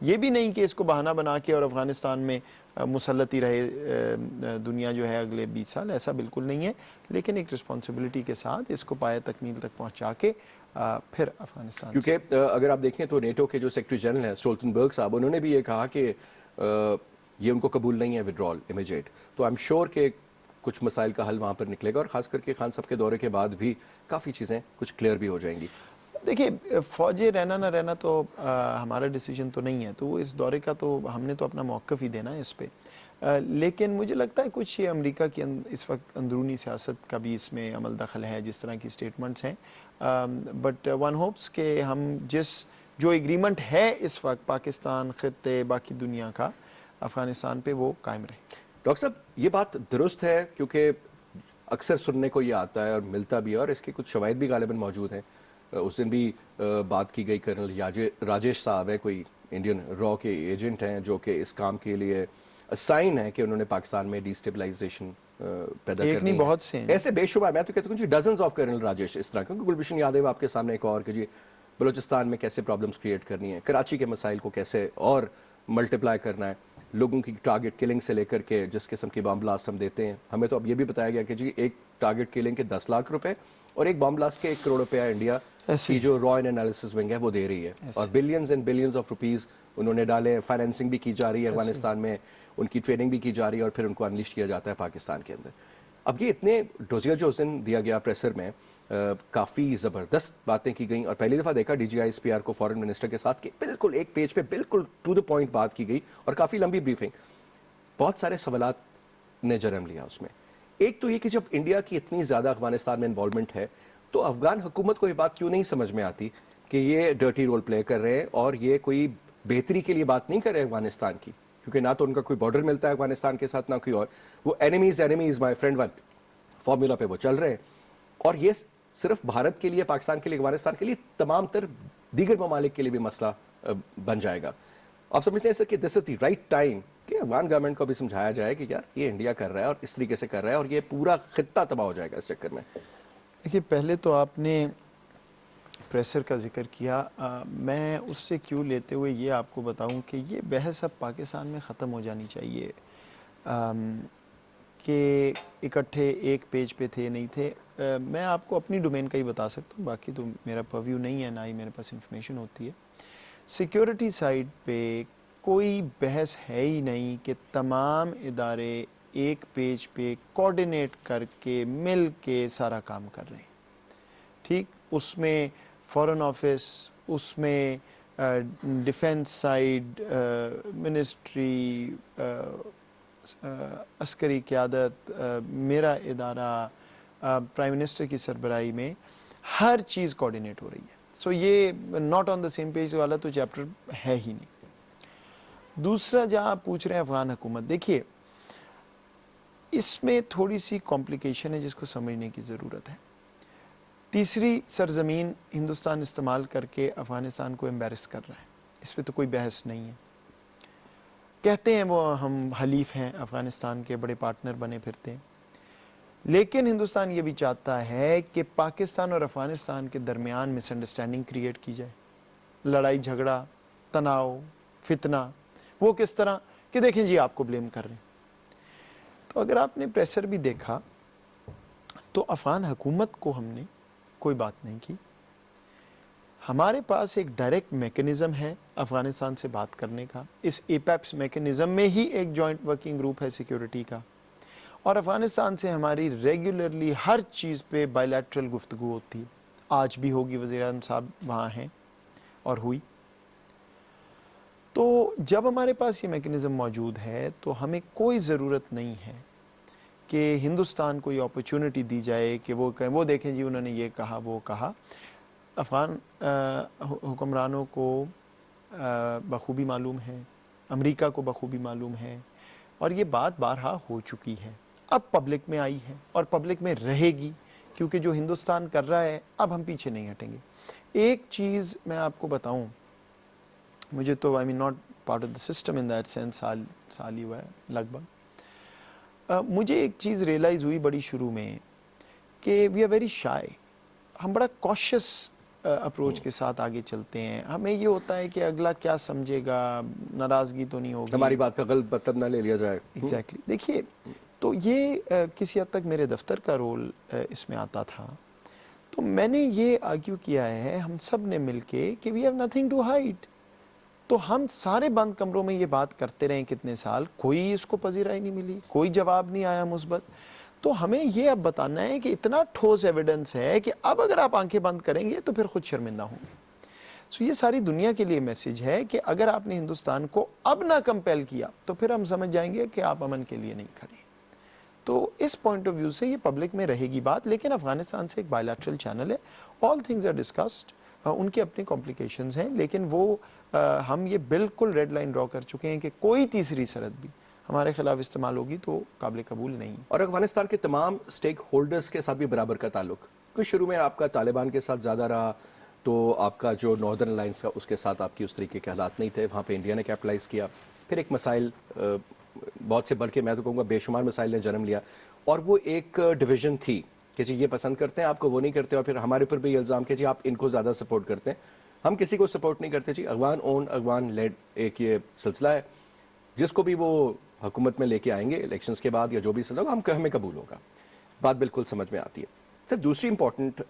یہ بھی نہیں کہ اس کو بہانہ بنا کے اور افغانستان میں مسلط ہی رہے دنیا جو ہے اگلے 20 سال، ایسا بالکل نہیں ہے، لیکن ایک رسپانسبلٹی کے ساتھ اس کو پایہ تکمیل تک پہنچا کے پھر افغانستان سے. کیونکہ اگر آپ دیکھیں تو نیٹو کے جو سیکرٹری جنرل ہیں اسٹولٹنبرگ صاحب، انہوں نے بھی یہ کہا کہ یہ ان کو قبول نہیں ہے ودرال امیجیٹ. تو آئی ایم شیور کہ کچھ مسائل کا حل وہاں پر نکلے گا، اور خاص کر کے خان صاحب کے دورے کے بعد بھی کافی چیزیں کچھ کلیئر بھی ہو جائیں گی. دیکھیے فوجی رہنا نہ رہنا تو ہمارا ڈیسیجن تو نہیں ہے، تو اس دورے کا تو ہم نے تو اپنا موقف ہی دینا ہے اس پہ. لیکن مجھے لگتا ہے کچھ یہ امریکہ کی اس وقت اندرونی سیاست کا بھی اس میں عمل دخل ہے، جس طرح کی سٹیٹمنٹس ہیں. بٹ ون ہوپس کہ ہم جو ایگریمنٹ ہے اس وقت پاکستان، خطے، باقی دنیا کا افغانستان پہ، وہ قائم رہے. ڈاکٹر صاحب یہ بات درست ہے، کیونکہ اکثر سننے کو یہ آتا ہے اور ملتا بھی ہے، اور اس کے کچھ شواہد بھی غالباً موجود ہیں. اس دن بھی بات کی گئی، کرنل راجیش صاحب ہے، کوئی انڈین را کے ایجنٹ ہیں جو کہ اس کام کے لیے سائن ہے کہ انہوں نے پاکستان میں ڈی اسٹیبلائزیشن پیدا ایک کرنی نہیں ہے. بہت سے ہیں. ایسے بے شمار، میں تو کہتا ہوں جی ڈزنز آف کرنل راجیش اس طرح، کیونکہ گلبشن یادو آپ کے سامنے ایک اور کہ جی بلوچستان میں کیسے پرابلمز کریٹ کرنی ہے، کراچی کے مسائل کو کیسے اور ملٹیپلائی کرنا ہے، لوگوں کی ٹارگٹ کلنگ سے لے کر کے جس قسم کی بام بلاسٹ ہم دیتے ہیں. ہمیں تو اب یہ بھی بتایا گیا کہ جی ایک ٹارگٹ کلنگ کے 10 لاکھ روپے اور ایک بام بلاسٹ کے 1 کروڑ روپیہ انڈیا کی جو را اینڈ انالیسس ونگ ہے وہ دے رہی ہے، اور billions and billions of rupees انہوں نے ڈالے. فائنینسنگ بھی کی جا رہی ہے افغانستان میں، ان کی ٹریننگ بھی کی جا رہی ہے، اور پھر ان کو انلیش کیا جاتا ہے پاکستان کے اندر. اب یہ اتنے ڈوزیئر جو اس دن دیا گیا پریسر میں، کافی زبردست باتیں کی گئیں، اور پہلی دفعہ دیکھا D G I S P R کو فورن منسٹر کے ساتھ کہ بالکل ایک پیج پہ بالکل ٹو دا پوائنٹ بات کی گئی، اور کافی لمبی بریفنگ. بہت سارے سوالات نے جنم لیا اس میں. ایک تو یہ کہ جب انڈیا کی اتنی زیادہ افغانستان میں انوالومنٹ ہے تو افغان حکومت کو یہ بات کیوں نہیں سمجھ میں آتی کہ یہ ڈرٹی رول پلے کر رہے ہیں اور یہ کوئی بہتری کے لیے بات نہیں کر رہے افغانستان کی، کیونکہ نہ تو ان کا کوئی بارڈر ملتا ہے افغانستان کے ساتھ، نہ کوئی اور. وہ enemies my friend one formula پہ وہ چل رہے ہیں، اور یہ صرف بھارت کے لیے، پاکستان کے لیے، افغانستان کے لیے، تمام تر دیگر ممالک کے لیے بھی مسئلہ بن جائے گا. آپ سمجھتے ہیں سر کہ دس از دی رائٹ ٹائم کہ افغان گورنمنٹ کو بھی سمجھایا جائے کہ یار یہ انڈیا کر رہا ہے اور اس طریقے سے کر رہا ہے، اور یہ پورا خطہ تباہ ہو جائے گا اس چکر میں؟ دیکھیے پہلے تو آپ نے پریسر کا ذکر کیا، میں اس سے کیوں لیتے ہوئے یہ آپ کو بتاؤں کہ یہ بحث اب پاکستان میں ختم ہو جانی چاہیے کہ اکٹھے ایک پیج پہ تھے نہیں تھے. میں آپ کو اپنی ڈومین کا ہی بتا سکتا ہوں، باقی تو میرا پرویو نہیں ہے، نہ ہی میرے پاس انفارمیشن ہوتی ہے. سیکیورٹی سائڈ پہ کوئی بحث ہے ہی نہیں کہ تمام ادارے ایک پیج پہ کوارڈینیٹ کر کے مل کے سارا کام کر رہے ہیں. ٹھیک، اس میں فورن آفس، اس میں ڈیفنس سائڈ، منسٹری، عسکری قیادت، میرا ادارہ، پرائم منسٹر کی سربراہی میں ہر چیز کوارڈینیٹ ہو رہی ہے. سو یہ not on the same page والا تو چیپٹر ہے ہی نہیں. دوسرا جہاں آپ پوچھ رہے ہیں افغان حکومت، دیکھیے اس میں تھوڑی سی کمپلیکیشن ہے جس کو سمجھنے کی ضرورت ہے. تیسری سرزمین ہندوستان استعمال کر کے افغانستان کو امبیرس کر رہا ہے، اس پہ تو کوئی بحث نہیں ہے. کہتے ہیں وہ ہم حلیف ہیں افغانستان کے، بڑے پارٹنر بنے پھرتے ہیں، لیکن ہندوستان یہ بھی چاہتا ہے کہ پاکستان اور افغانستان کے درمیان مس انڈرسٹینڈنگ کریٹ کی جائے، لڑائی جھگڑا، تناؤ، فتنہ. وہ کس طرح کہ دیکھیں جی آپ کو بلیم کر رہے ہیں. تو اگر آپ نے پریسر بھی دیکھا تو افغان حکومت کو ہم نے کوئی بات نہیں کی. ہمارے پاس ایک ڈائریکٹ میکنزم ہے افغانستان سے بات کرنے کا. اس ایپیپس میکنزم میں ہی ایک جوائنٹ ورکنگ گروپ ہے سیکیورٹی کا، اور افغانستان سے ہماری ریگولرلی ہر چیز پہ بائی لیٹرل گفتگو ہوتی ہے. آج بھی ہوگی، وزیر اعظم صاحب وہاں ہیں اور ہوئی. تو جب ہمارے پاس یہ میکنزم موجود ہے تو ہمیں کوئی ضرورت نہیں ہے کہ ہندوستان کو یہ اپرچونٹی دی جائے کہ وہ کہیں وہ دیکھیں جی انہوں نے یہ کہا وہ کہا. افغان حکمرانوں کو بخوبی معلوم ہے، امریکہ کو بخوبی معلوم ہے، اور یہ بات بارہا ہو چکی ہے، اب پبلک میں آئی ہے اور پبلک میں رہے گی، کیونکہ جو ہندوستان کر رہا ہے اب ہم پیچھے نہیں ہٹیں گے. ایک چیز میں آپ کو بتاؤں، مجھے تو I am not part of the system in that sense, سال ہی ہوا ہے لگ بھگ. مجھے ایک چیز ریئلائز ہوئی بڑی شروع میں کہ وی آر ویری شائے، ہم بڑا کوشس اپروچ کے ساتھ آگے چلتے ہیں. ہمیں یہ ہوتا ہے کہ اگلا کیا سمجھے گا, ناراضگی تو نہیں ہوگی, ہماری بات کا غلط مطلب نہ لے لیا جائے. ایگزیکٹلی. دیکھیے تو یہ کسی حد تک میرے دفتر کا رول اس میں آتا تھا. تو میں نے یہ آرگیو کیا ہے ہم سب نے مل کے کہ we have nothing to hide. تو ہم سارے بند کمروں میں یہ بات کرتے رہے کتنے سال, کوئی اس کو پذیرائی نہیں ملی, کوئی جواب نہیں آیا مثبت. تو ہمیں یہ اب بتانا ہے کہ اتنا ٹھوس ایویڈنس ہے کہ اب اگر آپ آنکھیں بند کریں گے تو پھر خود شرمندہ ہوں گے. سو یہ ساری دنیا کے لیے میسج ہے کہ اگر آپ نے ہندوستان کو اب نہ کمپیل کیا تو پھر ہم سمجھ جائیں گے کہ آپ امن کے لیے نہیں کھڑے. تو اس پوائنٹ آف ویو سے یہ پبلک میں رہے گی بات, لیکن افغانستان سے ایک بائیلیٹرل چینل ہے, آل تھنگز آر ڈسکسڈ, ان کے اپنے کمپلیکیشنز ہیں, لیکن وہ ہم یہ بالکل ریڈ لائن ڈرا کر چکے ہیں کہ کوئی تیسری سرحد بھی ہمارے خلاف استعمال ہوگی تو قابل قبول نہیں. اور افغانستان کے تمام سٹیک ہولڈرز کے ساتھ بھی برابر کا تعلق, کچھ شروع میں آپ کا طالبان کے ساتھ زیادہ رہا, تو آپ کا جو ناردرن الائنس کا اس کے ساتھ آپ کی اس طریقے کے حالات نہیں تھے, وہاں پہ انڈیا نے کیپٹلائز کیا, پھر ایک مسائل بہت سے, بلکہ میں تو کہوں گا بے شمار مسائل نے جنم لیا, اور وہ ایک ڈویژن تھی کہ جی یہ پسند کرتے ہیں آپ کو, وہ نہیں کرتے, اور پھر ہمارے اوپر بھی یہ الزام کہ جی آپ ان کو زیادہ سپورٹ کرتے ہیں, ہم کسی کو سپورٹ نہیں کرتے. جی افغان اون افغان لیڈ ایک یہ سلسلہ ہے, جس کو بھی وہ حکومت میں لے کے آئیں گے الیکشنز کے بعد یا جو بھی سلسلہ ہوگا, ہمیں قبول ہوگا. بات بالکل سمجھ میں آتی ہے. سر دوسری امپورٹنٹ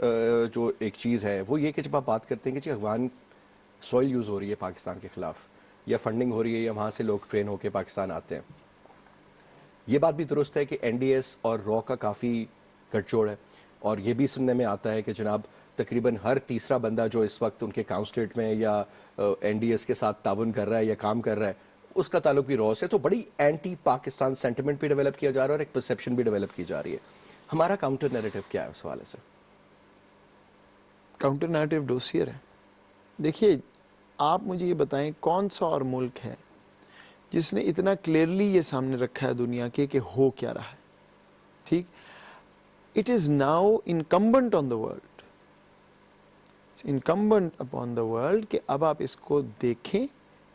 جو ایک چیز ہے وہ یہ کہ جب آپ بات کرتے ہیں کہ جی افغان سوئل یوز ہو رہی ہے پاکستان کے خلاف, یا فنڈنگ ہو رہی ہے, یا وہاں سے لوگ ٹرین ہو کے پاکستان آتے ہیں, یہ بات بھی درست ہے کہ این ڈی ایس اور رو کا کافی گٹھ جوڑ ہے, اور یہ بھی سننے میں آتا ہے کہ جناب تقریباً ہر تیسرا بندہ جو اس وقت ان کے کاؤنسلیٹ میں یا این ڈی ایس کے ساتھ تعاون کر رہا ہے یا کام کر رہا ہے, اس کا تعلق بھی رو سے. تو بڑی اینٹی پاکستان سینٹیمنٹ بھی ڈیولپ کیا جا رہا ہے اور ایک پرسیپشن بھی ڈیولپ کی جا رہی ہے. ہمارا کاؤنٹر نیریٹو کیا ہے اس حوالے سے؟ کاؤنٹر نیریٹو ڈوسیئر ہے. دیکھیے آپ مجھے یہ بتائیں کون سا اور ملک ہے جس نے اتنا کلیئرلی یہ سامنے رکھا ہے دنیا کے کہ ہو کیا رہا ہے. ٹھیک, it is now incumbent on the world, incumbent upon the world کہ اب آپ اس کو دیکھیں,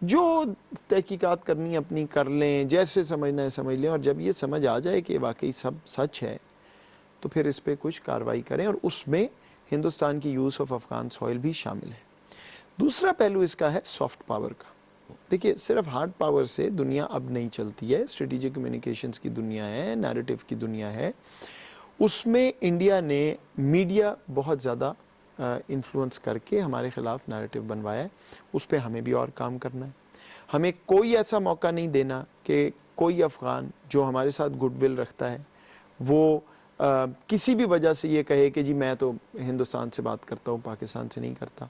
جو تحقیقات کرنی اپنی کر لیں, جیسے سمجھنا ہے سمجھ لیں, اور جب یہ سمجھ آ جائے کہ واقعی سب سچ ہے تو پھر اس پہ کچھ کارروائی کریں, اور اس میں ہندوستان کی یوز آف افغان سوئل بھی شامل ہے. دوسرا پہلو اس کا ہے سافٹ پاور کا. دیکھیے صرف ہارڈ پاور سے دنیا اب نہیں چلتی ہے, اسٹریٹجک کمیونیکیشنز کی دنیا ہے, نیریٹو کی دنیا ہے. اس میں انڈیا نے میڈیا بہت زیادہ انفلوئنس کر کے ہمارے خلاف نیریٹو بنوایا ہے, اس پہ ہمیں بھی اور کام کرنا ہے. ہمیں کوئی ایسا موقع نہیں دینا کہ کوئی افغان جو ہمارے ساتھ گڈ ول رکھتا ہے وہ کسی بھی وجہ سے یہ کہے کہ جی میں تو ہندوستان سے بات کرتا ہوں, پاکستان سے نہیں کرتا.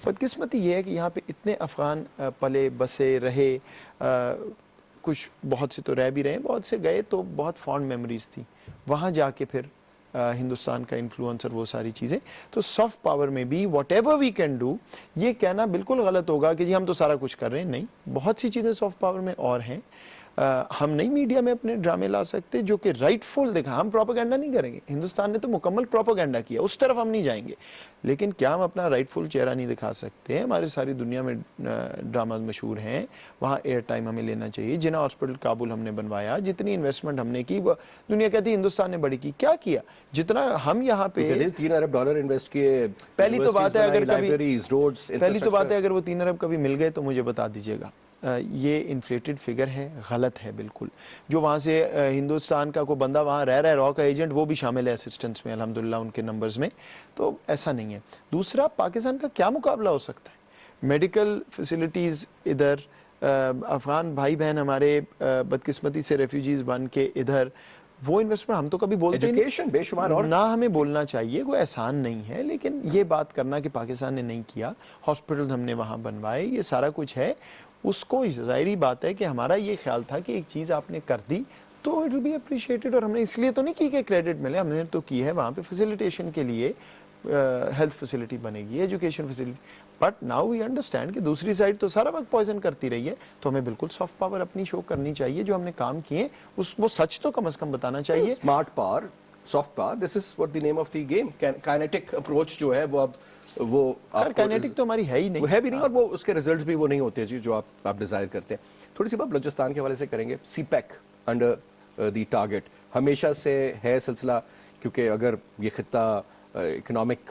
بدقسمتی یہ ہے کہ یہاں پہ اتنے افغان پلے بسے رہے, کچھ بہت سے تو رہ بھی رہے, بہت سے گئے تو بہت فانڈ میموریز تھی, وہاں جا کے پھر ہندوستان کا انفلوئنس اور وہ ساری چیزیں. تو سافٹ پاور میں بھی whatever we can do, یہ کہنا بالکل غلط ہوگا کہ جی ہم تو سارا کچھ کر رہے ہیں. نہیں, بہت سی چیزیں سافٹ پاور میں اور ہیں. ہم نہیں میڈیا میں اپنے ڈرامے لا سکتے جو کہ رائٹ فل دکھا, ہم پروپیگنڈا نہیں کریں گے, ہندوستان نے تو مکمل پروپیگنڈا کیا, اس طرف ہم نہیں جائیں گے, لیکن کیا ہم اپنا رائٹ فل چہرہ نہیں دکھا سکتے؟ ہمارے ساری دنیا میں ڈراماز مشہور ہیں, وہاں ایئر ٹائم ہمیں لینا چاہیے. جناح ہاسپٹل کابل ہم نے بنوایا, جتنی انویسٹمنٹ ہم نے کی دنیا کہتی ہے ہندوستان نے بڑی کی, کیا کیا؟ جتنا ہم یہاں پہ $3 ارب انویسٹ کیے, پہلی تو بات ہے اگر کبھی پہلی تو بات ہے انفراسٹرکچر. اگر وہ 3 ارب کبھی مل گئے تو مجھے بتا دیجیے گا. یہ انفلیٹڈ فگر ہے, غلط ہے بالکل. جو وہاں سے ہندوستان کا کوئی بندہ وہاں رہ رہا ہے, را کا ایجنٹ, وہ بھی شامل ہے اسسٹنس میں الحمدللہ ان کے نمبرز میں, تو ایسا نہیں ہے. دوسرا, پاکستان کا کیا مقابلہ ہو سکتا ہے؟ میڈیکل فیسلٹیز ادھر, افغان بھائی بہن ہمارے بدقسمتی سے ریفیوجیز بن کے ادھر, وہ انویسٹمنٹ ہم تو کبھی بولتے ایجوکیشن بے شمار, اور نہ ہمیں بولنا چاہیے, کوئی احسان نہیں ہے, لیکن یہ بات کرنا کہ پاکستان نے نہیں کیا, ہاسپٹلز ہم نے وہاں بنوائے, یہ سارا کچھ ہے. اس کو ظاہری بات ہے کہ ہمارا یہ خیال تھا کہ ایک چیز آپ نے کر دی تو اٹ ول بی اپریشیٹڈ, اور ہم نے اس لیے تو نہیں کی کہ کریڈٹ ملے, ہم نے تو کی ہے وہاں پہ فیسیلیٹیشن کے لیے, ہیلتھ فیسلٹی بنے گی, education facility. But now we understand کہ دوسری سائڈ تو سارا وقت پوائزن کرتی رہی ہے, تو ہمیں بالکل سافٹ پاور اپنی شو کرنی چاہیے. جو ہم نے کام کیے وہ سچ تو کم از کم بتانا چاہیے. Smart power, soft power, this is what the name of the game. Kinetic approach جو ہے وہ اب وہ کائنیٹک تو ہماری ہے ہی نہیں, وہ ہے بھی نہیں, اور وہ اس کے ریزلٹس بھی وہ نہیں ہوتے جی جو آپ ڈیزائر کرتے ہیں. تھوڑی سی بات بلوچستان کے حوالے سے کریں گے. سی پیک انڈر دی ٹارگٹ ہمیشہ سے ہے سلسلہ, کیونکہ اگر یہ خطہ economic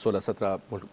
16-17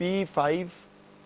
P5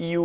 EU,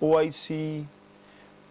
OIC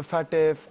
FATF,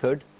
3rd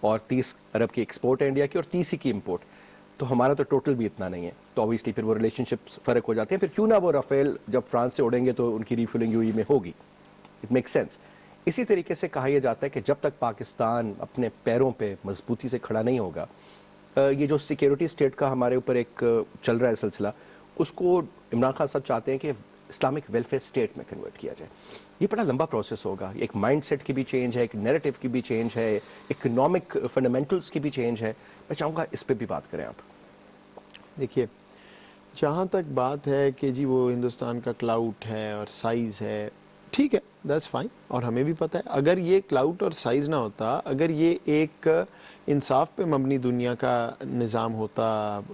اور 30 ارب کی ایکسپورٹ ہے انڈیا کی اور 30 ہی کی امپورٹ. تو ہمارا تو ٹوٹل بھی اتنا نہیں ہے, تو اوبیسلی پھر وہ ریلیشن شپس فرق ہو جاتے ہیں. پھر کیوں نہ وہ رافیل جب فرانس سے اڑیں گے تو ان کی ریفلنگ یو ای میں ہوگی. It make sense. اسی طریقے سے کہا یہ جاتا ہے کہ جب تک پاکستان اپنے پیروں پہ مضبوطی سے کھڑا نہیں ہوگا, یہ جو سیکیورٹی اسٹیٹ کا ہمارے اوپر ایک چل رہا ہے سلسلہ, اس کو عمران خان صاحب چاہتے ہیں کہ اسلامک ویلفیئر اسٹیٹ میں کنورٹ کیا جائے. یہ بڑا لمبا پروسیس ہوگا. ایک مائنڈ سیٹ کی بھی چینج ہے, ایک نیریٹو کی بھی چینج ہے, اکنامک فنڈامنٹلس کی بھی چینج ہے. میں چاہوں گا اس پہ بھی بات کریں آپ. دیکھیے, جہاں تک بات ہے کہ جی وہ ہندوستان کا کلاؤٹ ہے اور سائز ہے, ٹھیک ہے, دیٹس فائن, اور ہمیں بھی پتہ ہے اگر یہ کلاؤٹ اور سائز نہ ہوتا, اگر یہ ایک انصاف پہ مبنی دنیا کا نظام ہوتا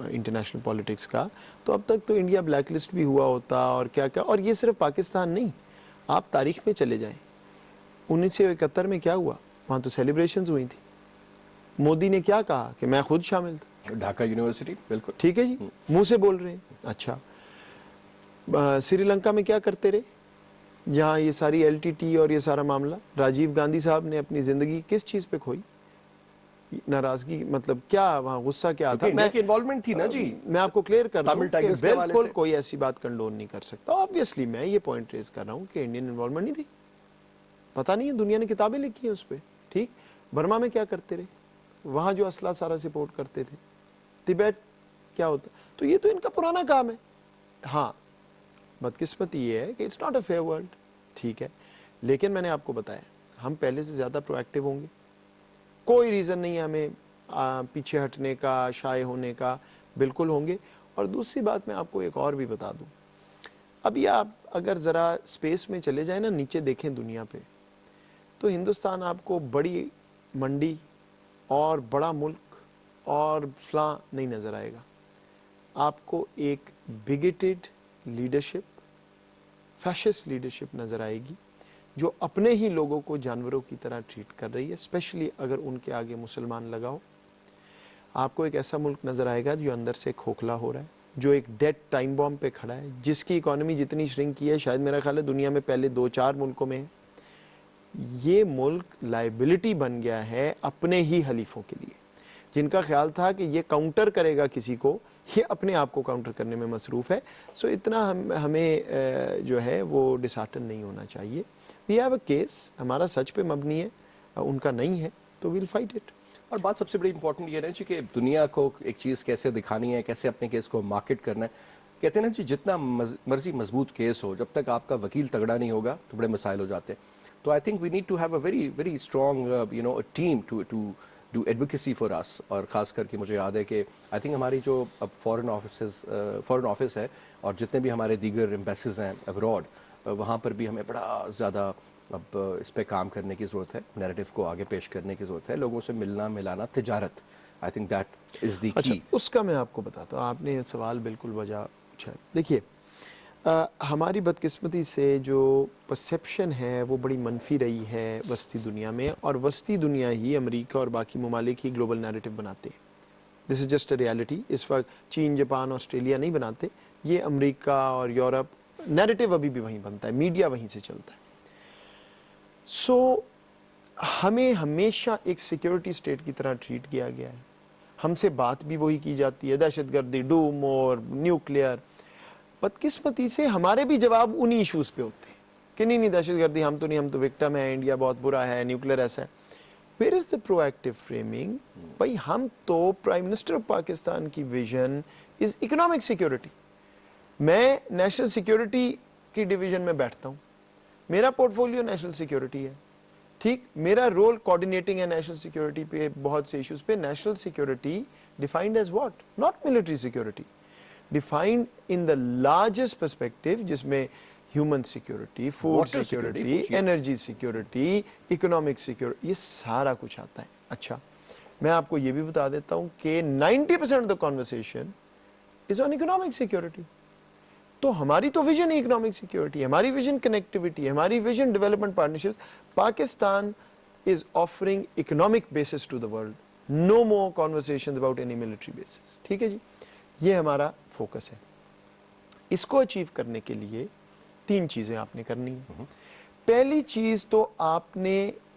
انٹرنیشنل پولیٹکس کا, تو اب تک تو انڈیا بلیک لسٹ بھی ہوا ہوتا اور کیا کیا. اور یہ صرف پاکستان نہیں, آپ تاریخ میں چلے جائیں, 1971 میں کیا ہوا, وہاں تو سیلیبریشنز ہوئی تھی. مودی نے کیا کہا کہ میں خود شامل تھا. ڈھاکہ یونیورسٹی, بالکل ٹھیک ہے جی, منہ سے بول رہے ہیں. اچھا, سری لنکا میں کیا کرتے رہے, جہاں یہ ساری ایل ٹی ٹی اور یہ سارا معاملہ, راجیو گاندھی صاحب نے اپنی زندگی کس چیز پہ کھوئی, ناراضگی, مطلب کیا وہاں غصہ کیا تھا. انڈیا کی انوالومنٹ تھی نا جی. میں آپ کو کلیئر کر دوں تامل کہ ٹائگرز کے حوالے بالکل سے کوئی ایسی بات کنڈون نہیں کر سکتا. آبویسلی میں یہ پوائنٹ ریز کر رہا ہوں کہ انڈین انوالومنٹ نہیں تھی, پتہ نہیں ہے, دنیا نے کتابیں لکھی ہیں اس پہ. ٹھیک, برما میں کیا کرتے رہے, وہاں جو اسلحہ سارا سپورٹ کرتے تھے. تبیٹ کیا ہوتا, تو یہ تو ان کا پرانا کام ہے. ہاں, بدقسمتی یہ ہے کہ it's not a fair world, ٹھیک ہے, لیکن میں نے آپ کو بتایا ہم پہلے سے زیادہ پرو ایکٹیو ہوں گے. کوئی ریزن نہیں ہے ہمیں پیچھے ہٹنے کا, شائع ہونے کا, بالکل ہوں گے. اور دوسری بات میں آپ کو ایک اور بھی بتا دوں, ابھی آپ اگر ذرا اسپیس میں چلے جائیں نا, نیچے دیکھیں دنیا پہ, تو ہندوستان آپ کو بڑی منڈی اور بڑا ملک اور فلاں نہیں نظر آئے گا. آپ کو ایک بگیٹڈ لیڈرشپ, فیشسٹ لیڈرشپ نظر آئے گی, جو اپنے ہی لوگوں کو جانوروں کی طرح ٹریٹ کر رہی ہے, اسپیشلی اگر ان کے آگے مسلمان لگاؤ. آپ کو ایک ایسا ملک نظر آئے گا جو اندر سے کھوکھلا ہو رہا ہے, جو ایک ڈیڈ ٹائم بام پہ کھڑا ہے, جس کی اکانومی جتنی شرنک کی ہے شاید میرا خیال ہے دنیا میں پہلے 2-4 ملکوں میں ہے. یہ ملک لائبلٹی بن گیا ہے اپنے ہی حلیفوں کے لیے, جن کا خیال تھا کہ یہ کاؤنٹر کرے گا کسی کو, یہ اپنے آپ کو کاؤنٹر کرنے میں مصروف ہے. سو اتنا ہمیں جو ہے وہ ڈسہارٹن نہیں ہونا چاہیے. وی ہیو اے کیس, ہمارا سچ پہ مبنی ہے, ان کا نہیں ہے, تو ویل فائٹ اٹ. اور بات سب سے بڑی امپورٹنٹ یہ ہے کہ دنیا کو ایک چیز کیسے دکھانی ہے, کیسے اپنے کیس کو مارکیٹ کرنا ہے. کہتے ہیں نا جی, جتنا مرضی مضبوط کیس ہو, جب تک آپ کا وکیل تگڑا نہیں ہوگا تو بڑے مسائل ہو جاتے ہیں. تو I think we need to have a very very strong team to do advocacy for us. اور خاص کر کے مجھے یاد ہے کہ آئی تھنک ہماری جو اب فورن آفس ہے اور جتنے بھی ہمارے دیگر ایمبیسیز ہیں ابراڈ, وہاں پر بھی ہمیں بڑا زیادہ اب اس پہ کام کرنے کی ضرورت ہے, نیریٹو کو آگے پیش کرنے کی ضرورت ہے, لوگوں سے ملنا ملانا, تجارت. آئی تھنک دیٹ از دی اچھا, کی. اس کا میں آپ کو بتاتا ہوں, آپ نے یہ سوال بالکل وجہ پوچھا ہے. دیکھیے, ہماری بدقسمتی سے جو پرسیپشن ہے وہ بڑی منفی رہی ہے وسطی دنیا میں, اور وسطی دنیا ہی امریکہ اور باقی ممالک ہی گلوبل نیریٹو بناتے ہیں. دس از جسٹ اے ریالٹی. اس وقت چین, جاپان, آسٹریلیا نہیں بناتے, یہ امریکہ اور یورپ, نیریٹو ابھی بھی وہیں بنتا ہے, میڈیا وہیں سے چلتا ہے. سو ہمیں ہمیشہ ایک سیکیورٹی اسٹیٹ کی طرح ٹریٹ کیا گیا ہے. ہم سے بات بھی وہی کی جاتی ہے, دہشت گردی, ڈو مور, نیوکلیئر. بدقسمتی سے ہمارے بھی جواب انہی ایشوز پہ ہوتے ہیں کہ نہیں دہشت گردی ہم تو نہیں, ہم تو وکٹم ہیں, انڈیا بہت برا ہے, نیوکلیئر ایسا ہے. Where is the pro active framing? بھائی ہم تو, پرائم منسٹر آف پاکستان کی ویژن از اکنامک سیکیورٹی. میں نیشنل سیکیورٹی کی ڈویژن میں بیٹھتا ہوں, میرا پورٹ فولیو نیشنل سیکیورٹی ہے. ٹھیک, میرا رول کوآرڈینیٹنگ ہے نیشنل سیکیورٹی پہ, بہت سے ایشوز پہ. National security defined as what, not military security, defined in the largest perspective, جس میں human security, food security, energy security, economic security, یہ سارا کچھ آتا ہے. اچھا, میں آپ کو یہ بھی بتا دیتا ہوں کہ 90% of the conversation is on economic security. تو ہماری تو ویژن ہے اکنامک سیکیورٹی, ہماری ویژن کنیکٹیوٹی, ہماری vision development partnership. Pakistan is offering economic basis to the world, no more conversations about any military basis. ٹھیک ہے جی, یہ ہمارا فوکس ہے. اس کو اچیو کرنے کے لیے 3 چیزیں آپ نے کرنی ہیں. پہلی چیز تو آپ نے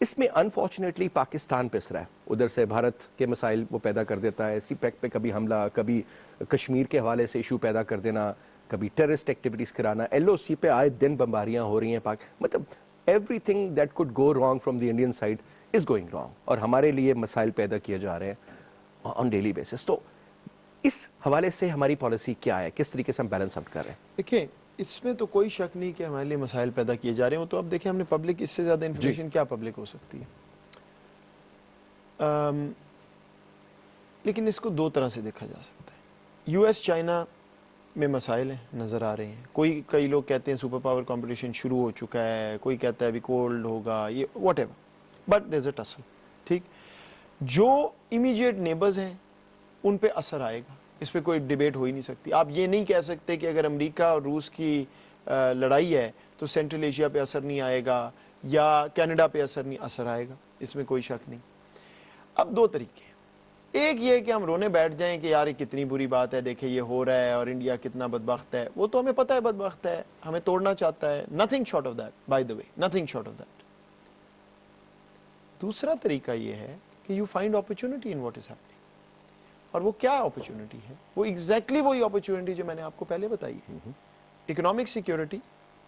اس میں انفارچونیٹلی پاکستان پس رہا ہے. ادھر سے بھارت کے مسائل وہ پیدا کر دیتا ہے, سی پیک پہ کبھی حملہ, کبھی کشمیر کے حوالے سے ایشو پیدا کر دینا, کبھی ٹیررسٹ ایکٹیویٹیز کرانا, ایل او سی پہ آئے دن بمباریاں ہو رہی ہیں. مطلب every thing that could go wrong from the Indian side is going wrong, اور ہمارے لیے مسائل پیدا کیے جا رہے ہیں آن ڈیلی بیسس. تو اس حوالے سے ہماری پالیسی کیا ہے, کس طریقے سے ہم بیلنس آؤٹ کر رہے ہیں؟ دیکھیں اس میں تو کوئی شک نہیں کہ ہمارے لیے مسائل پیدا کیے جا رہے ہیں. تو اب دیکھیں ہم نے پبلک, اس سے زیادہ انفارمیشن کیا پبلک ہو سکتی ہے. لیکن اس کو دو طرح سے دیکھا جا سکتا ہے. یو ایس چائنا میں مسائل ہیں, نظر آ رہے ہیں. کئی لوگ کہتے ہیں سپر پاور کمپٹیشن شروع ہو چکا ہے, کوئی کہتا ہے ابھی کولڈ ہوگا, یہ واٹ ایور, بٹ دیر از اے ٹسل. ٹھیک, جو امیجیٹ نیبرز ہیں ان پہ اثر آئے گا, اس پہ کوئی ڈیبیٹ ہو ہی نہیں سکتی. آپ یہ نہیں کہہ سکتے کہ اگر امریکہ اور روس کی لڑائی ہے تو سینٹرل ایشیا پہ اثر نہیں آئے گا یا کینیڈا پہ اثر آئے گا, اس میں کوئی شک نہیں. اب دو طریقے ہیں. ایک یہ کہ ہم رونے بیٹھ جائیں کہ یار یہ کتنی بری بات ہے, دیکھیں یہ ہو رہا ہے اور انڈیا کتنا بدبخت ہے. وہ تو ہمیں پتہ ہے بدبخت ہے, ہمیں توڑنا چاہتا ہے. Nothing short of that, by the way, nothing short of that. دوسرا طریقہ یہ ہے کہ you find opportunity in what is happening. اور وہ کیا اپرچونٹی ہے؟ وہ ایگزیکٹلی وہی اپرچونٹی جو میں نے آپ کو پہلے بتائی ہے, اکنامک سیکیورٹی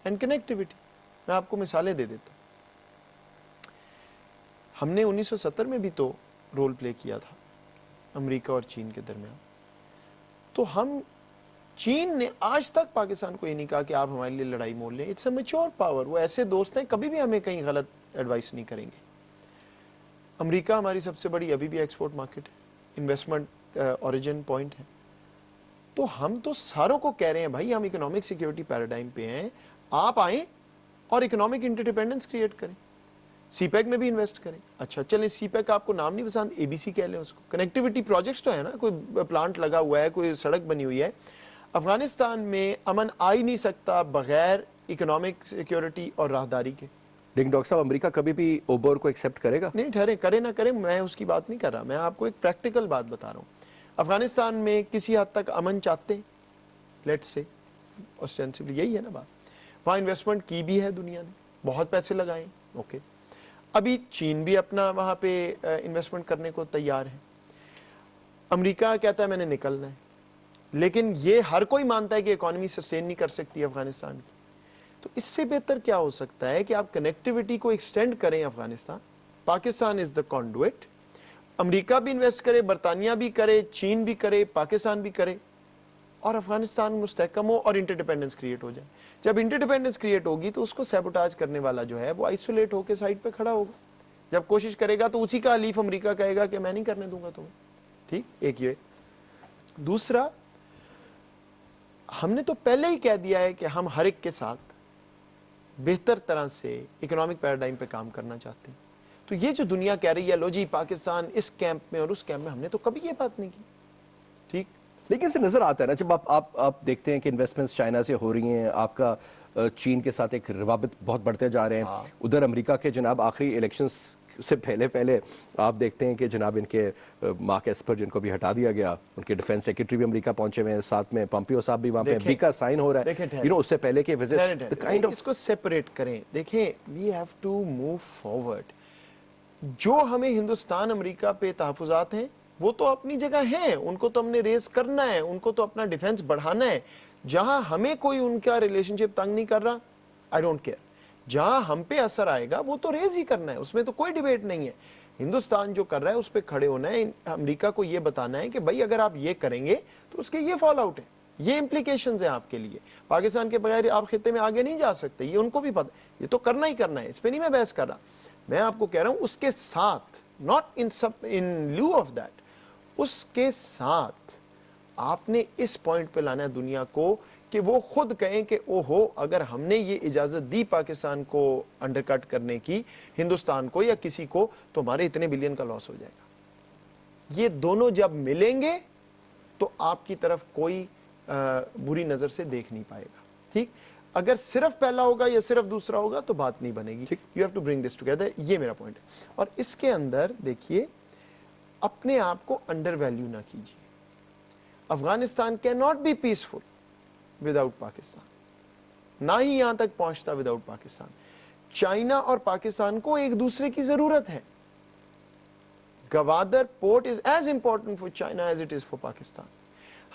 اینڈ کنیکٹیوٹی. میں آپ کو مثالیں دے دیتا ہوں. ہم نے 1970 میں بھی تو رول پلے کیا تھا امریکہ اور چین کے درمیان. تو چین نے آج تک پاکستان کو یہ نہیں کہا کہ آپ ہمارے لیے لڑائی مول لیں. It's a mature power. وہ ایسے دوست ہیں, کبھی بھی ہمیں کہیں غلط ایڈوائس نہیں کریں گے. امریکہ ہماری سب سے بڑی ابھی بھی ایکسپورٹ مارکیٹ ہے, انویسٹمنٹ اوریجن پوائنٹ ہے. تو ہم تو ساروں کو کہہ رہے ہیں بھائی ہم اکنامک سیکیورٹی پیراڈائم پہ ہیں, آپ آئیں اور اکنامک انٹرڈیپینڈنس کریٹ کریں, سی پیک میں بھی انویسٹ کریں. اچھا چلیں سی پیک آپ کو نام نہیں پسند, اے بی سی کہہ لیں اس کو. کنیکٹیوٹی پروجیکٹس تو ہے نا, کوئی پلانٹ لگا ہوا ہے, کوئی سڑک بنی ہوئی ہے. افغانستان میں امن آ ہی نہیں سکتا بغیر اکنامک سیکیورٹی اور راہداری کے. لیکن ڈاکٹر صاحب امریکہ کبھی بھی اوبر کو ایکسیپٹ کرے گا؟ نہیں ٹھہرے, کرے نہ کرے, میں اس کی بات نہیں کر رہا. میں آپ کو ایک پریکٹیکل بات بتا رہا ہوں. افغانستان میں کسی حد تک امن چاہتے ہیں, لیٹس سے اوسٹینسبلی یہی ہے نا بات. وہاں انویسٹمنٹ کی بھی ہے دنیا نے, بہت پیسے لگائے, اوکے. ابھی چین بھی اپنا وہاں پہ انویسٹمنٹ کرنے کو تیار ہے. امریکہ کہتا ہے میں نے نکلنا ہے, لیکن یہ ہر کوئی مانتا ہے کہ اکانومی سسٹین نہیں کر سکتی افغانستان کی. تو اس سے بہتر کیا ہو سکتا ہے کہ آپ کنیکٹیوٹی کو ایکسٹینڈ کریں. افغانستان, پاکستان از دا کانڈویٹ. امریکہ بھی انویسٹ کرے, برطانیہ بھی کرے, چین بھی کرے, پاکستان بھی کرے, اور افغانستان مستحکم ہو اور انٹرڈیپینڈنس کریٹ ہو جائے. جب انٹرڈیپینڈنس کریٹ ہوگی تو اس کو سیبوٹاج کرنے والا جو ہے وہ آئسولیٹ ہو کے سائڈ پہ کھڑا ہوگا. جب کوشش کرے گا تو اسی کا حلیف امریکہ کہے گا کہ میں نہیں کرنے دوں گا تمہیں. ٹھیک, ایک یہ. دوسرا, ہم نے تو پہلے ہی کہہ دیا ہے کہ ہم ہر ایک کے ساتھ بہتر طرح سے اکنامک پیراڈائم پہ کام کرنا چاہتے ہیں. تو یہ جو دنیا کہہ رہی ہے لو جی پاکستان اس کیمپ میں اور اس کیمپ میں, ہم نے تو کبھی یہ بات نہیں کی. ٹھیک, لیکن اسے نظر آتا ہے نا جب آپ دیکھتے ہیں کہ انویسٹمنٹس چائنا سے ہو رہی ہیں, آپ کا چین کے ساتھ ایک روابط بہت بڑھتے جا رہے ہیں. ادھر امریکہ کے جناب آخری الیکشنز سے پہلے آپ دیکھتے ہیں کہ جناب ان کے مارک ایسپر جن کو بھی ہٹا دیا گیا, ان کے ڈیفنس سیکرٹری بھی امریکہ پہنچے ہوئے ہیں, ساتھ میں پمپیو صاحب بھی وہاں پہ, امریکہ سائن ہو رہا ہے اس سے پہلے کے وزٹ. اس کو سیپریٹ کریں. دیکھیں we have to move forward. جو ہمیں ہندوستان امریکہ پہ تحفظات ہیں وہ تو اپنی جگہ ہیں, ان کو تو ہم نے ریز کرنا ہے, ان کو تو اپنا ڈیفنس بڑھانا ہے. جہاں ہمیں کوئی ان کا ریلیشن شپ تنگ نہیں کر رہا, آئی ڈونٹ کیئر. جہاں ہم پہ اثر آئے گا وہ تو ریز ہی کرنا ہے, اس میں تو کوئی ڈیبیٹ نہیں ہے. ہندوستان جو کر رہا ہے اس پہ کھڑے ہونا ہے. امریکہ کو یہ بتانا ہے کہ بھائی اگر آپ یہ کریں گے تو اس کے یہ فال آؤٹ ہے, یہ امپلیکیشنز ہیں آپ کے لیے. پاکستان کے بغیر آپ خطے میں آگے نہیں جا سکتے, یہ ان کو بھی پتہ, یہ تو کرنا ہی کرنا ہے, اس پہ نہیں میں بحث کر رہا. میں آپ کو کہہ رہا ہوں اس کے ساتھ, not in lieu of that, اس کے ساتھ آپ نے اس پوائنٹ پہ لانا ہے دنیا کو کہ وہ خود کہیں کہ اوہو اگر ہم نے یہ اجازت دی پاکستان کو انڈر کٹ کرنے کی, ہندوستان کو یا کسی کو, تو ہمارے اتنے بلین کا لاس ہو جائے گا. یہ دونوں جب ملیں گے تو آپ کی طرف کوئی بری نظر سے دیکھ نہیں پائے گا. ٹھیک, اگر صرف پہلا ہوگا یا صرف دوسرا ہوگا تو بات نہیں بنے گی. You have to bring this together, یہ میرا پوائنٹ ہے. اور اس کے اندر دیکھیے اپنے آپ کو انڈر ویلیو نہ کیجیے. Afghanistan can not be peaceful without Pakistan, نہ ہی یہاں تک پہنچتا وداؤٹ پاکستان. چائنا اور پاکستان کو ایک دوسرے کی ضرورت ہے. Gwadar port is as important for China as it is for Pakistan.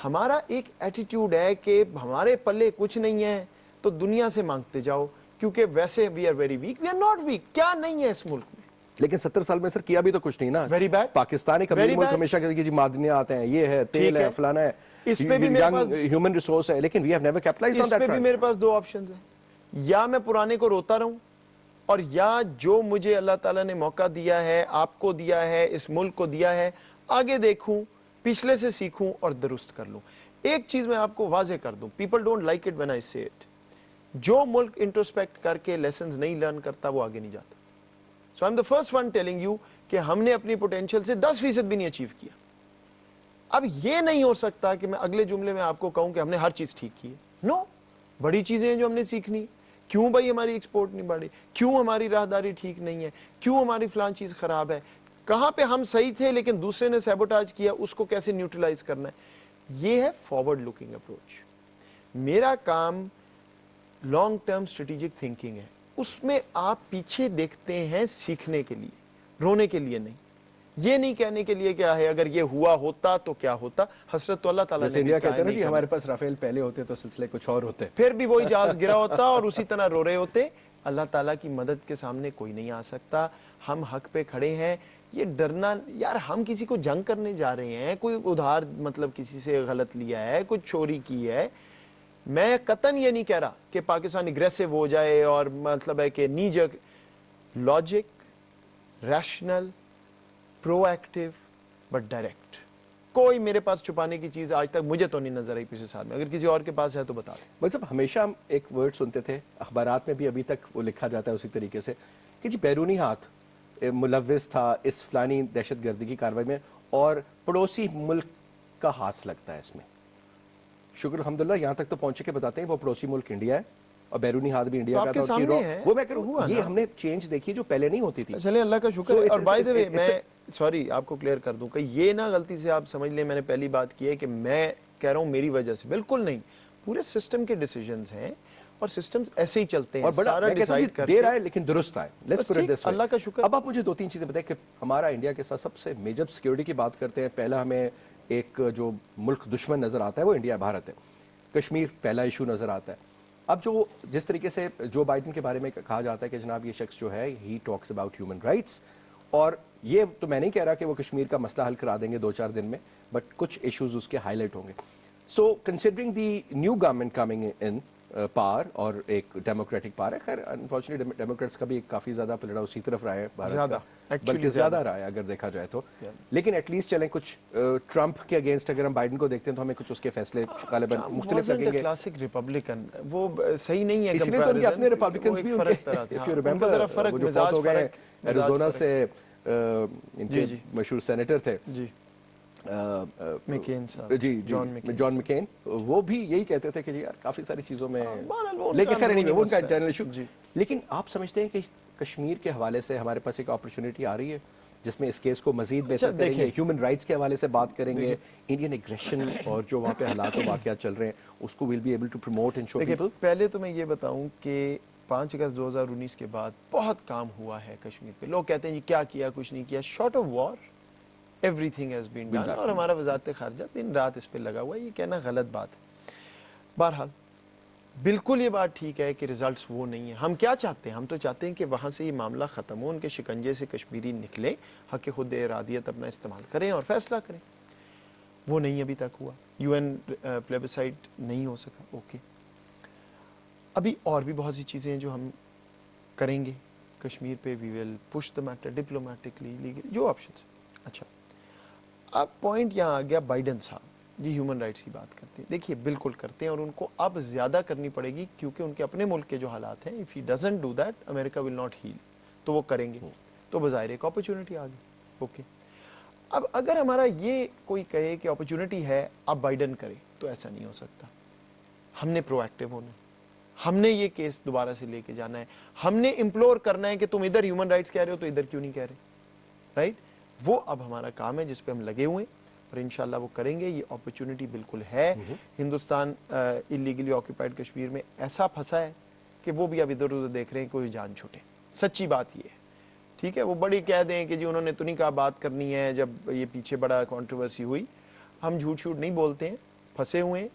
ہمارا ایک ایٹیٹیوڈ ہے کہ ہمارے پلے کچھ نہیں ہے تو دنیا سے مانگتے جاؤ, کیونکہ ویسے we are very weak. We are not weak. کیا نہیں ہے اس ملک میں؟ لیکن 70 سال میں سر کیا بھی تو کچھ نہیں نا. Very bad. پاکستان ایک امیر ملک ہمیشہ کہتے ہیں کہ جی معدنیات ہیں, یہ ہے, تیل ہے, فلانا ہے, اس پہ بھی میرے پاس ہیومن ریسورس ہے, لیکن we have never capitalised on that. اس پہ بھی میرے پاس دو آپشنز ہیں, یا میں پرانے کو روتا رہوں, اور یا جو مجھے اللہ تعالیٰ نے موقع دیا ہے, آپ کو دیا ہے, اس ملک کو دیا ہے, آگے دیکھوں, پچھلے سے سیکھوں اور درست کر لوں. ایک چیز میں آپ کو واضح کر دوں, people don't like it when I سے اٹ. جو ملک انٹروسپیکٹ کر کے لیسنز نہیں لرن کرتا وہ آگے نہیں جاتا. So I am the first one telling you کہ ہم نے اپنی پوٹینشیل سے 10% بھی نہیں اچیو کیا. اب یہ نہیں ہو سکتا کہ میں اگلے جملے میں آپ کو کہوں کہ ہم نے ہر چیز ٹھیک کی ہے. نو, بڑی چیزیں ہیں جو ہم نے سیکھنی. کیوں بھائی ہماری ایکسپورٹ نہیں بڑھی, کیوں ہماری راہداری ٹھیک نہیں ہے, کیوں ہماری فلان چیز خراب ہے, کہاں پہ ہم صحیح تھے لیکن دوسرے نے سیبوٹاج کیا, اس کو کیسے نیوٹرلائز کرنا ہے. یہ ہے فارورڈ لوکنگ اپروچ. میرا کام لانگ ٹرم اسٹریٹجک تھنکنگ ہے. اس میں آپ پیچھے دیکھتے ہیں سیکھنے کے لیے, رونے کے لیے نہیں. یہ نہیں کہنے کے لیے کیا ہے اگر یہ ہوا ہوتا تو کیا ہوتا. حسرت تو اللہ تعالیٰ نے انڈیا کہتے ہیں نا جی ہمارے پاس رافیل پہلے ہوتے تو سلسلے کچھ اور ہوتے, پھر بھی وہی جہاز گرا ہوتا اور اسی طرح رو رہے ہوتے. اللہ تعالیٰ کی مدد کے سامنے کوئی نہیں آ سکتا. ہم حق پہ کھڑے ہیں. یہ ڈرنا, یار ہم کسی کو جنگ کرنے جا رہے ہیں, کوئی ادھار مطلب کسی سے غلط لیا ہے, کچھ چوری کی ہے. میں قطعاً یہ نہیں کہہ رہا کہ پاکستان اگریسو ہو جائے, اور مطلب ہے کہ نیجک. Logic, rational, proactive but direct. کوئی میرے پاس چھپانے کی چیز آج تک مجھے تو نہیں نظر آئی پچھلے سال میں. اگر کسی اور کے پاس ہے تو بتا دیں. مطلب ہمیشہ ہم ایک ورڈ سنتے تھے اخبارات میں بھی, ابھی تک وہ لکھا جاتا ہے اسی طریقے سے کہ جی بیرونی ہاتھ ملوث تھا اس فلانی دہشت گردی کی کارروائی میں, اور پڑوسی ملک کا ہاتھ لگتا ہے اس میں. شکر الحمدللہ یہاں تک تو پہنچے کے بتاتے ہیں وہ پڑوسی ملک انڈیا ہے اور بیرونی ہاتھ بھی انڈیا کا تھا. وہ میں کروں, یہ ہم نے چینج دیکھی جو پہلے نہیں ہوتی تھی. چلیں اللہ کا شکر ہے. اور بائی دی وے میں سوری آپ کو کلیئر کر دوں کہ یہ نہ غلطی سے آپ سمجھ لیں میں نے پہلی بات کی ہے کہ میں کہہ رہا ہوں میری وجہ سے, بالکل نہیں. پورے سسٹم کے ڈیسیجنز ہیں اور سسٹمز ایسے ہی چلتے ہیں, سارا ڈیسائیڈ کر دیر آئے لیکن درست آئے. لیٹس پٹ اٹ دس وے. اللہ کا شکر. اب آپ مجھے 2-3 چیزیں بتائیں کہ ہمارا انڈیا کے ساتھ سب سے میجر سیکیورٹی کی بات کرتے ہیں. پہلا ہمیں ایک جو ملک دشمن نظر آتا ہے وہ انڈیا بھارت ہے. کشمیر پہلا ایشو نظر آتا ہے. اب جو جس طریقے سے جو بائیڈن کے بارے میں کہا جاتا ہے کہ جناب یہ شخص جو ہے ہی ٹاکس اباؤٹ ہیومن رائٹس, اور یہ تو میں نہیں کہہ رہا کہ وہ کشمیر کا مسئلہ حل کرا دیں گے 2-4 دن میں, بٹ کچھ ایشوز اس کے ہائی لائٹ ہوں گے. So considering the new government coming in پار, اور ایک ڈیموکریٹک پار ہے. خیر انفارچونیٹلی ڈیموکریٹس کا بھی کافی زیادہ پلڑا اسی طرف رہا ہے بھارت کا, بلکہ زیادہ رہا ہے اگر دیکھا جائے تو. لیکن ایٹ لیسٹ چلیں کچھ ٹرمپ کے اگینسٹ اگر ہم بائیڈن کو دیکھتے ہیں تو ہمیں کچھ اس کے فیصلے غالباً مختلف لگیں گے. کلاسک ریپبلکن وہ صحیح نہیں ہے, اس لیے تو ان کے اپنے ریپبلکنز بھی فرق مزاج ہو گئے. ایریزونا سے ان کے مشہور سینیٹر تھے جان مکین, وہ بھی یہی کہتے تھے کہ جی یار کافی ساری چیزوں میں, لیکن خیر نہیں وہ ان کا انٹرنل ایشو. لیکن آپ سمجھتے ہیں کہ کشمیر کے حوالے سے ہمارے پاس ایک اپرچونٹی آ رہی ہے جس میں اس کیس کو مزید بہتر کریں گے, ہیومن رائٹس کے حوالے سے بات کریں گے, انڈین ایگریشن اور جو وہاں پہ حالات و واقعات چل رہے ہیں اس کو we'll be able to promote and show people. پہلے تو میں یہ بتاؤں کہ 5 اگست 2019 کے بعد بہت کام ہوا ہے کشمیر پہ. لوگ کہتے ہیں جی کیا کیا, کچھ نہیں کیا. Short of war everything has been done, اور ہمارا وزارت خارجہ دن رات اس پہ لگا ہوا ہے. یہ کہنا غلط بات ہے. بہرحال بالکل یہ بات ٹھیک ہے کہ ریزلٹس وہ نہیں ہیں. ہم کیا چاہتے ہیں؟ ہم تو چاہتے ہیں کہ وہاں سے یہ معاملہ ختم ہو, ان کے شکنجے سے کشمیری نکلیں, حق خود ارادیت اپنا استعمال کریں اور فیصلہ کریں. وہ نہیں ابھی تک ہوا. یو این پلیبسائٹ نہیں ہو سکا. اوکے, ابھی اور بھی بہت سی چیزیں ہیں جو ہم کریں گے کشمیر پہ. We will push the matter diplomatically, legal, جو آپشنس. اچھا, اب پوائنٹ یہاں آ گیا بائیڈن صاحب جی ہیومن رائٹس کی بات کرتے ہیں. دیکھیے بالکل کرتے ہیں, اور ان کو اب زیادہ کرنی پڑے گی کیونکہ ان کے اپنے ملک کے جو حالات ہیں, if he doesn't do that, America will not heal. تو وہ کریں گے, تو بظاہر ایک اپرچونٹی آ گئی. اوکے, اب اگر ہمارا یہ کوئی کہے کہ اپرچونٹی ہے اب بائیڈن کرے, تو ایسا نہیں ہو سکتا. ہم نے پرو ایکٹیو ہونا ہے, ہم نے یہ کیس دوبارہ سے لے کے جانا ہے, ہم نے امپلور کرنا ہے کہ تم ادھر ہیومن رائٹس کہہ رہے ہو تو ادھر کیوں نہیں کہہ رہے. رائٹ, وہ اب ہمارا کام ہے جس پہ ہم لگے ہوئے ہیں, اور انشاءاللہ وہ کریں گے. یہ اپرچونٹی بالکل ہے. ہندوستان اللیگلی آکوپائڈ کشمیر میں ایسا پھنسا ہے کہ وہ بھی اب ادھر ادھر دیکھ رہے ہیں کوئی جان چھوٹے. سچی بات یہ ہے, ٹھیک ہے. وہ بڑی کہہ دیں کہ جی انہوں نے تو نہیں کہا بات کرنی ہے, جب یہ پیچھے بڑا کنٹروورسی ہوئی. ہم جھوٹ شوٹ نہیں بولتے ہیں, پھنسے ہوئے ہیں,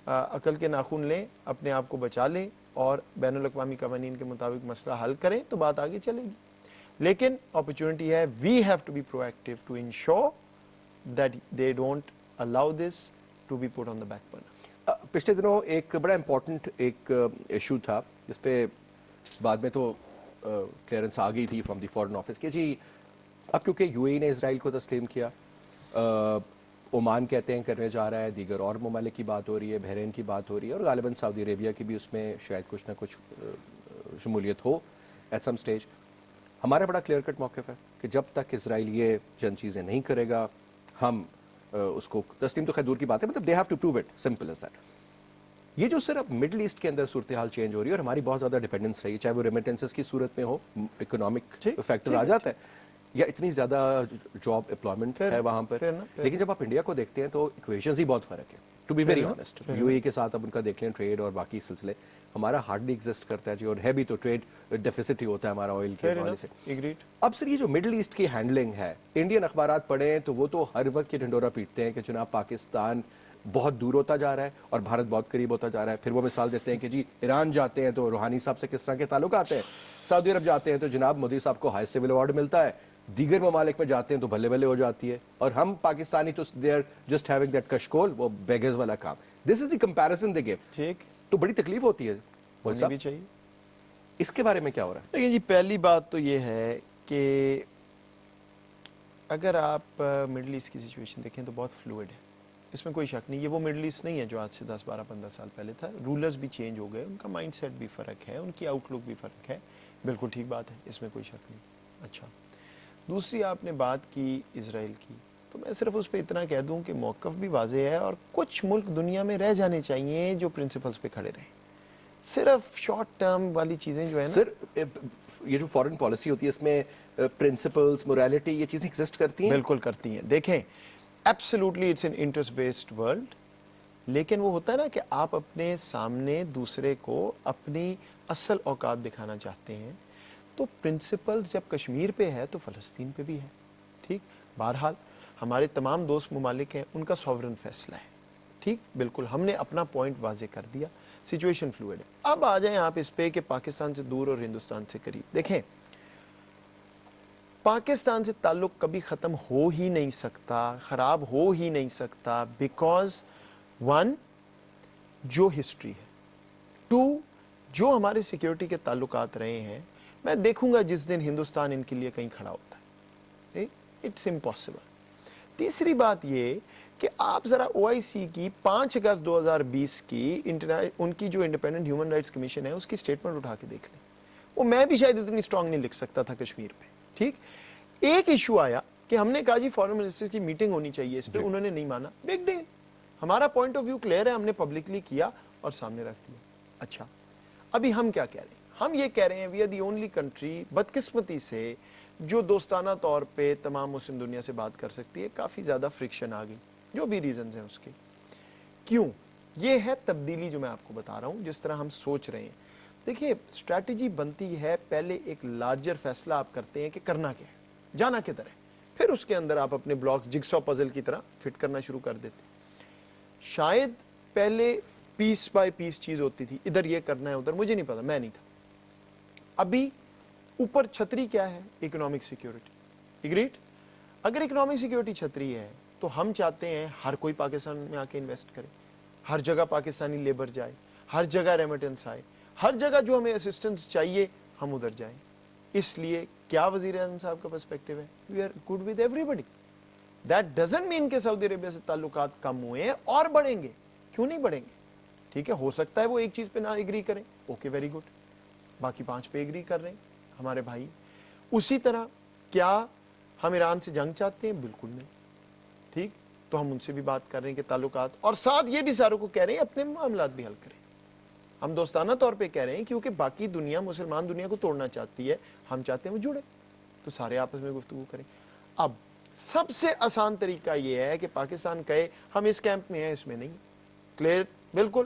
عقل کے ناخن لیں, اپنے آپ کو بچا لیں اور بین الاقوامی قوانین کے مطابق مسئلہ حل کریں تو بات آگے چلے گی. لیکن اپرچونٹی ہے, we have to be proactive to ensure that they don't allow this to be put on the back burner. پچھلے دنوں ایک بڑا امپورٹنٹ ایک ایشو تھا جس پہ بعد میں تو کلیئرنس آ گئی تھی فرام دی فارن آفس کہ جی اب کیونکہ یو اے نے اسرائیل کو تسلیم کیا, عمان کہتے ہیں کرنے جا رہا ہے, دیگر اور ممالک کی بات ہو رہی ہے, بحرین کی بات ہو رہی ہے, اور غالباً سعودی عربیہ کی بھی اس میں شاید کچھ نہ کچھ شمولیت ہو ایٹ سم سٹیج. ہمارا بڑا کلیئر کٹ موقف ہے کہ جب تک اسرائیل یہ چند چیزیں نہیں کرے گا ہم اس کو تسلیم تو خیر دور کی بات ہے, مطلب they have to prove it, simple as that. یہ جو صرف مڈل ایسٹ کے اندر صورتحال چینج ہو رہی ہے اور ہماری بہت زیادہ ڈیپینڈنس رہی ہے, چاہے وہ ریمیٹنسز کی صورت میں ہو, اکنامک فیکٹر آ جاتا ہے, یا اتنی زیادہ جاب امپلائمنٹ ہے وہاں پر, لیکن جب آپ انڈیا کو دیکھتے ہیں تو ایکویشنز ہی بہت فرق ہے. To be very honest, U A کے ساتھ اب ان کا دیکھ لیں ٹریڈ اور باقی سلسلے, ہمارا ہارڈلی ایگزسٹ کرتا ہے جی, اور ہے بھی تو ٹریڈ ڈیفیسٹ ہی ہوتا ہے ہمارا آئل کے حوالے سے. اب سر یہ جو مڈل ایسٹ کی ہینڈلنگ ہے, انڈین اخبارات پڑھیں تو وہ تو ہر وقت یہ ڈھنڈورا پیٹتے ہیں کہ جناب پاکستان بہت دور ہوتا جا رہا ہے اور بھارت بہت قریب ہوتا جا رہا ہے. پھر وہ مثال دیتے ہیں کہ جی ایران جاتے ہیں تو روحانی صاحب سے کس طرح کے تعلق آتے ہیں, سعودی عرب جاتے ہیں تو جناب مودی صاحب کو ہائی سول ایوارڈ ملتا ہے, دیگر ممالک میں جاتے ہیں تو بھلے بھلے ہو جاتی ہے, اور ہم پاکستانی تو they are just having that کشکول, وہ بیگرز والا کام. دس از دی کمپیریزن دے گیو, ٹھیک, تو بڑی تکلیف ہوتی ہے. ہونی بھی چاہیے. اس کے بارے میں کیا ہو رہا ہے؟ لیکن جی پہلی بات تو یہ ہے کہ اگر آپ مڈل ایسٹ کی سچویشن دیکھیں تو بہت فلوئڈ ہے, اس میں کوئی شک نہیں. یہ وہ مڈل ایسٹ نہیں ہے جو آج سے 10 12 15 سال پہلے تھا. رولرز بھی چینج ہو گئے, ان کا مائنڈ سیٹ بھی فرق ہے, ان کی آؤٹ لک بھی فرق ہے. بالکل ٹھیک بات ہے, اس میں کوئی شک نہیں. اچھا, دوسری آپ نے بات کی اسرائیل کی, تو میں صرف اس پہ اتنا کہہ دوں کہ موقف بھی واضح ہے, اور کچھ ملک دنیا میں رہ جانے چاہیے جو پرنسپلز پہ کھڑے رہیں. صرف شارٹ ٹرم والی چیزیں جو ہے نا, سر یہ جو فارن پالیسی ہوتی ہے اس میں پرنسپلز, موریلٹی, یہ چیزیں ایگزسٹ کرتی ہیں. بالکل کرتی ہیں. دیکھیں absolutely it's an interest based world, لیکن وہ ہوتا ہے نا کہ آپ اپنے سامنے دوسرے کو اپنی اصل اوقات دکھانا چاہتے ہیں, تو پرنسپلز جب کشمیر پہ ہے تو فلسطین پہ بھی ہے. ٹھیک, بہرحال ہمارے تمام دوست ممالک ہیں, ان کا سوورن فیصلہ ہے. ٹھیک, بالکل ہم نے اپنا پوائنٹ واضح کر دیا. سچویشن فلوئڈ ہے. اب آ جائیں آپ اس پہ کہ پاکستان سے دور اور ہندوستان سے قریب. دیکھیں پاکستان سے تعلق کبھی ختم ہو ہی نہیں سکتا, خراب ہو ہی نہیں سکتا, بیکاز ون جو ہسٹری ہے, ٹو جو ہمارے سیکیورٹی کے تعلقات رہے ہیں. میں دیکھوں گا جس دن ہندوستان ان کے لیے کہیں کھڑا ہوتا ہے, اٹس امپاسبل. تیسری بات یہ کہ آپ ذرا او آئی سی کی 5 اگست 2020 کی ان کی جو انڈیپینڈنٹ ہیومن رائٹس کمیشن ہے اس کی سٹیٹمنٹ اٹھا کے دیکھ لیں. وہ میں بھی شاید اتنی اسٹرانگ نہیں لکھ سکتا تھا کشمیر پہ. ٹھیک, ایک ایشو آیا کہ ہم نے کہا جی فارن منسٹر کی میٹنگ ہونی چاہیے اس پہ, انہوں نے نہیں مانا. بگ ڈیل, ہمارا پوائنٹ آف ویو کلیئر ہے, ہم نے پبلکلی کیا اور سامنے رکھ دیا. اچھا, ابھی ہم کیا کہہ رہے ہیں؟ ہم یہ کہہ رہے ہیں we are the only country بدقسمتی سے جو دوستانہ طور پہ تمام مسلم دنیا سے بات کر سکتی ہے. کافی زیادہ فرکشن آ گئی, جو بھی ریزنز ہیں اس کے. کیوں؟ یہ ہے تبدیلی جو میں آپ کو بتا رہا ہوں, جس طرح ہم سوچ رہے ہیں. دیکھیے اسٹریٹجی بنتی ہے, پہلے ایک لارجر فیصلہ آپ کرتے ہیں کہ کرنا کیا ہے, جانا کدھر ہے, پھر اس کے اندر آپ اپنے بلاکس جگسا پزل کی طرح فٹ کرنا شروع کر دیتے. شاید پہلے پیس بائی پیس چیز ہوتی تھی, ادھر یہ کرنا ہے ادھر, مجھے نہیں پتا, میں نہیں تھا. ابھی اوپر چھتری کیا ہے؟ Economic security. اگریڈ؟ اگر اکنامک سیکیورٹی چھتری ہے تو ہم چاہتے ہیں ہر کوئی پاکستان میں آ کے انویسٹ کرے, ہر جگہ پاکستانی لیبر جائے, ہر جگہ ریمیٹنس آئے, ہر جگہ جو ہمیں اسسٹنس چاہیے ہم ادھر جائیں. اس لیے کیا وزیر اعظم صاحب کا پرسپیکٹو ہے؟ We are good with everybody. That doesn't mean کہ سعودی عربیہ سے تعلقات کم ہوئے ہیں اور بڑھیں گے. کیوں نہیں بڑھیں گے؟ ٹھیک ہے, ہو سکتا ہے وہ ایک چیز پہ نہ ایگری کریں, اوکے ویری گڈ, باقی 5 پہ ایگری کر رہے ہیں ہمارے بھائی. اسی طرح کیا ہم ایران سے جنگ چاہتے ہیں؟ بالکل نہیں. ٹھیک, تو ہم ان سے بھی بات کر رہے ہیں کہ تعلقات, اور ساتھ یہ بھی ساروں کو کہہ رہے ہیں اپنے معاملات بھی حل کریں. ہم دوستانہ طور پہ کہہ رہے ہیں کیونکہ باقی دنیا مسلمان دنیا کو توڑنا چاہتی ہے, ہم چاہتے ہیں وہ جڑے, تو سارے آپس میں گفتگو کریں. اب سب سے آسان طریقہ یہ ہے کہ پاکستان کہے ہم اس کیمپ میں ہیں, اس میں نہیں. کلیئر, بالکل,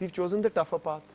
we've chosen the tougher path.